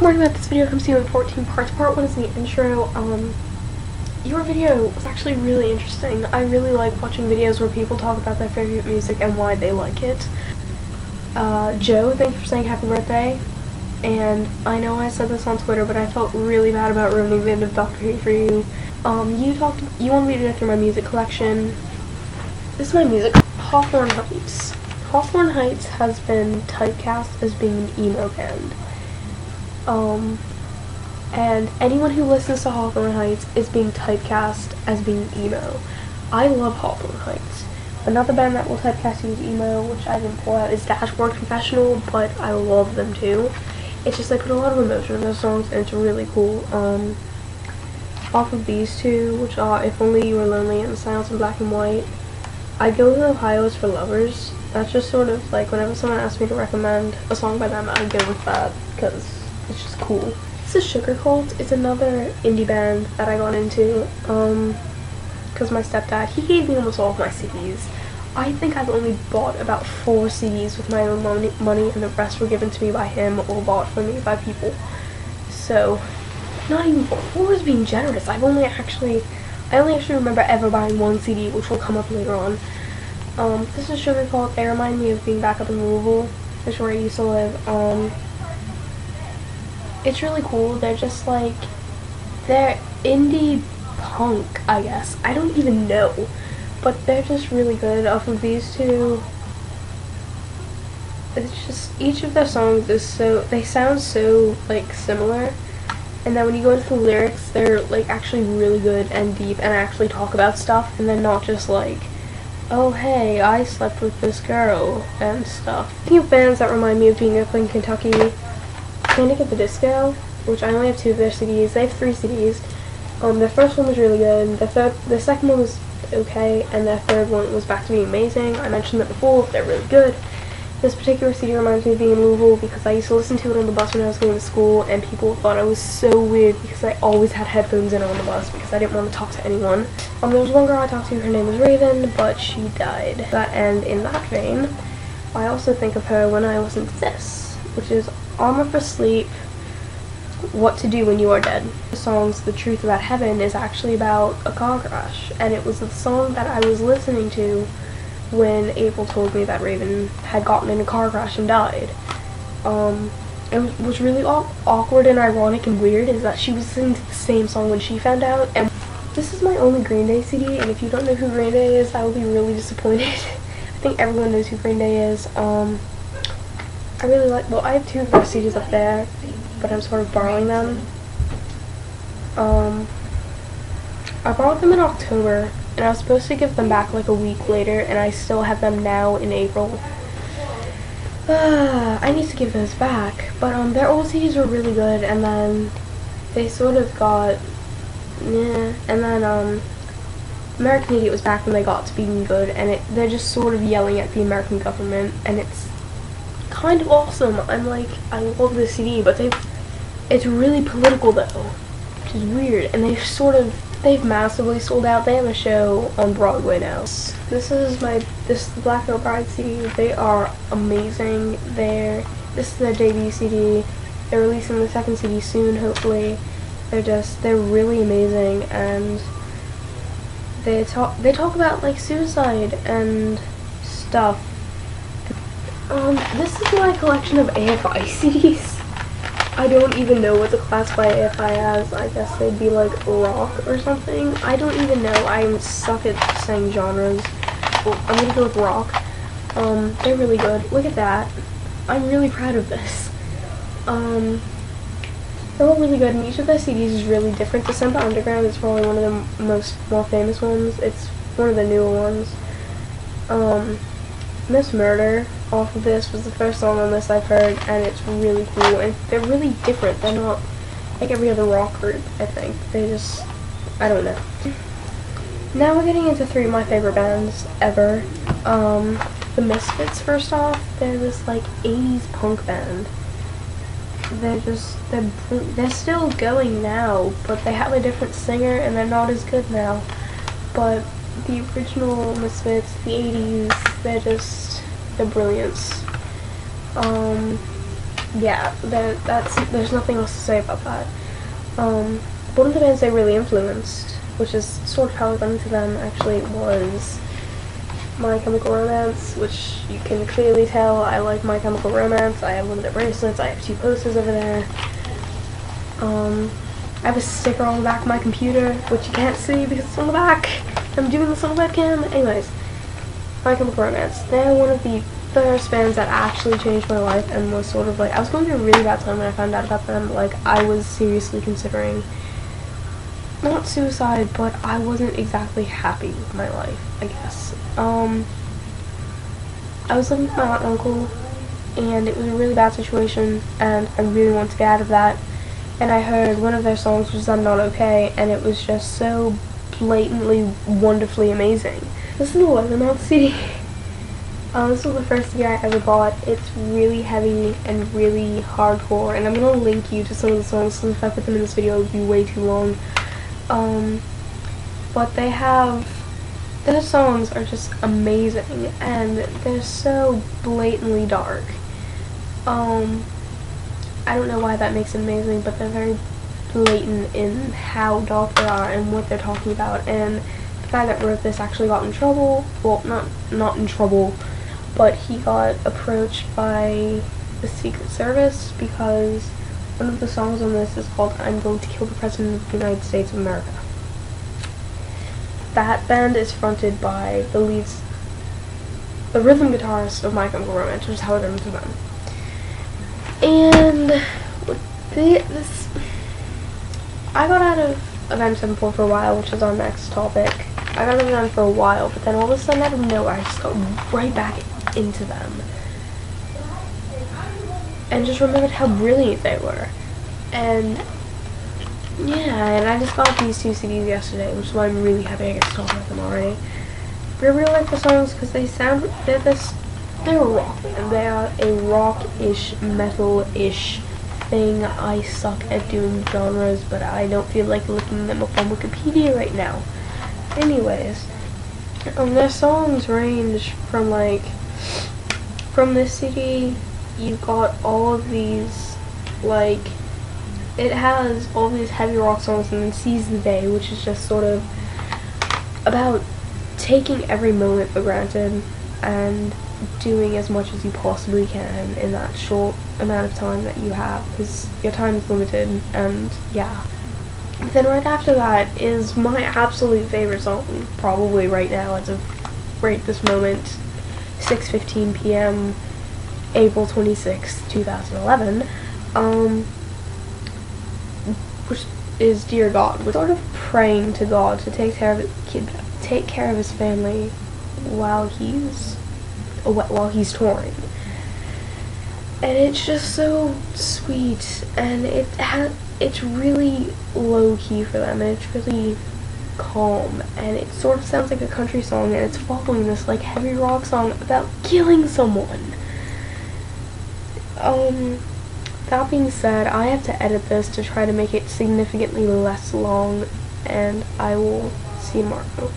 warning about this video comes to you in 14 parts. Part 1 is the intro. Your video was actually really interesting. I really like watching videos where people talk about their favorite music and why they like it. Joe, thank you for saying happy birthday. And I know I said this on Twitter, but I felt really bad about ruining the end of Doctor Who for you. You wanted me to go through my music collection. This is my music. Hawthorne Heights. Hawthorne Heights has been typecast as being an emo band. And anyone who listens to Hawthorne Heights is being typecast as being emo. I love Hawthorne Heights. Another band that will typecast you as emo, which I didn't pull out, is Dashboard Confessional, but I love them too. It's just they put a lot of emotion in their songs, and it's really cool. Off of these two, which are If Only You Were Lonely and Silence in Black and White, I go with Ohio is for Lovers. That's just sort of like whenever someone asks me to recommend a song by them, I go with that because it's just cool. This is Sugar Cult. It's another indie band that I got into because my stepdad, he gave me almost all of my CDs. I think I've only bought about 4 CDs with my own money, and the rest were given to me by him or bought for me by people. So, not even 4 is being generous. I only actually remember ever buying 1 CD, which will come up later on. This is Sugar Cult. They remind me of being back up in Louisville, which is where I used to live. It's really cool. They're just like, they're indie punk, I guess. I don't even know. But they're just really good. Off of these two, it's just, each of their songs is so, they sound so, like, similar. And then when you go into the lyrics, they're, like, actually really good and deep and actually talk about stuff. And then not just, like, oh, hey, I slept with this girl and stuff. Speaking of bands that remind me of being up in Kentucky, Panic at the Disco, which I only have 2 of their CDs. They have 3 CDs. Their first one was really good. The second one was okay, and their third one was back to being amazing. I mentioned that before. They're really good. This particular CD reminds me of being in Louisville because I used to listen to it on the bus when I was going to school, and people thought I was so weird because I always had headphones in on the bus because I didn't want to talk to anyone. There was one girl I talked to, her name was Raven, but she died. And in that vein, I also think of her when I listen to this, which is Armor for Sleep, What to Do When You Are Dead. The song's The Truth About Heaven is actually about a car crash, and it was the song that I was listening to when April told me that Raven had gotten in a car crash and died. And what's really awkward and ironic and weird is that she was listening to the same song when she found out. And this is my only Green Day CD, and if you don't know who Green Day is, I will be really disappointed. I think everyone knows who Green Day is. I really like, well, I have 2 of their CDs up there, but I'm sort of borrowing them. I borrowed them in October, and I was supposed to give them back like a week later, and I still have them now in April. I need to give those back, but their old CDs were really good, and then they sort of got, and then American Idiot was back when they got to being good, and they're just sort of yelling at the American government, and it's kind of awesome. I'm like, I love this CD, but it's really political though, which is weird, and they've massively sold out. They have a show on Broadway now. This is the Black Girl Bride CD. They are amazing. This is their debut CD. They're releasing the 2nd CD soon, hopefully. They're really amazing, and they talk about like suicide and stuff. This is my collection of AFI CDs. I don't even know what to classify AFI as. I guess they'd be like rock or something. I don't even know. I'm stuck at saying genres. Well, I'm gonna go with rock. They're really good. Look at that. I'm really proud of this. They're all really good, and each of their CDs is really different. December Underground is probably one of the more famous ones. It's one of the newer ones. Miss Murder off of this was the first song on this I've heard, and it's really cool, and they're really different. They're not like every other rock group, I think. They just, I don't know. Now we're getting into 3 of my favorite bands ever. The Misfits, first off. They're this like 80s punk band. They're still going now, but they have a different singer, and they're not as good now. But the original Misfits, the 80s, they're brilliance. yeah, there's nothing else to say about that. One of the bands they really influenced, which is sort of how I got into them, actually, was My Chemical Romance, which you can clearly tell I like My Chemical Romance. I have one of their bracelets, I have 2 posters over there. I have a sticker on the back of my computer, which you can't see because it's on the back. I'm doing this on the webcam. Anyways, My Chemical Romance. They're one of the first bands that actually changed my life and was sort of like, I was going through a really bad time when I found out about them. Like, I was seriously considering, not suicide, but I wasn't exactly happy with my life, I guess. I was living with my aunt and uncle, and it was a really bad situation, and I really wanted to get out of that. And I heard one of their songs, which is I'm Not Okay, and it was just so blatantly, wonderfully amazing. This is the LeATHERMOUTH CD. This was the first CD I ever bought. It's really heavy and really hardcore, and I'm gonna link you to some of the songs, so if I put them in this video, it would be way too long. But their songs are just amazing, and they're so blatantly dark. I don't know why that makes it amazing, but they're very blatant in how dark they are and what they're talking about. And the guy that wrote this actually got in trouble. Well, not in trouble, but he got approached by the Secret Service because one of the songs on this is called I'm Going to Kill the President of the United States of America. That band is fronted by the rhythm guitarist of My Chemical Romance, which is how I got into them. And I got out of Avenged Sevenfold for a while, which is our next topic. I got out of them for a while, but then all of a sudden, out of nowhere, I just got right back into them. And just remembered how brilliant they were. And yeah, and I just got these 2 CDs yesterday, which is why I'm really happy I get to talk about them already. But I really like the songs because they're rock, and they are a rock-ish, metal-ish thing. I suck at doing genres, but I don't feel like looking them up on Wikipedia right now. Anyways, their songs range from from this CD, you've got all of these, it has all these heavy rock songs, and then Seize the Day, which is just sort of about taking every moment for granted and doing as much as you possibly can in that short amount of time that you have, because your time is limited. And yeah, then right after that is my absolute favorite song, probably right now, as of right this moment, 6:15 p.m. April 26, 2011, which is Dear God. We're sort of praying to God to take care of his family while he's touring. And it's just so sweet, and it's really low-key for them, and it's really calm, and it sort of sounds like a country song, and it's following this heavy rock song about killing someone. That being said, I have to edit this to try to make it significantly less long, and I will see you tomorrow.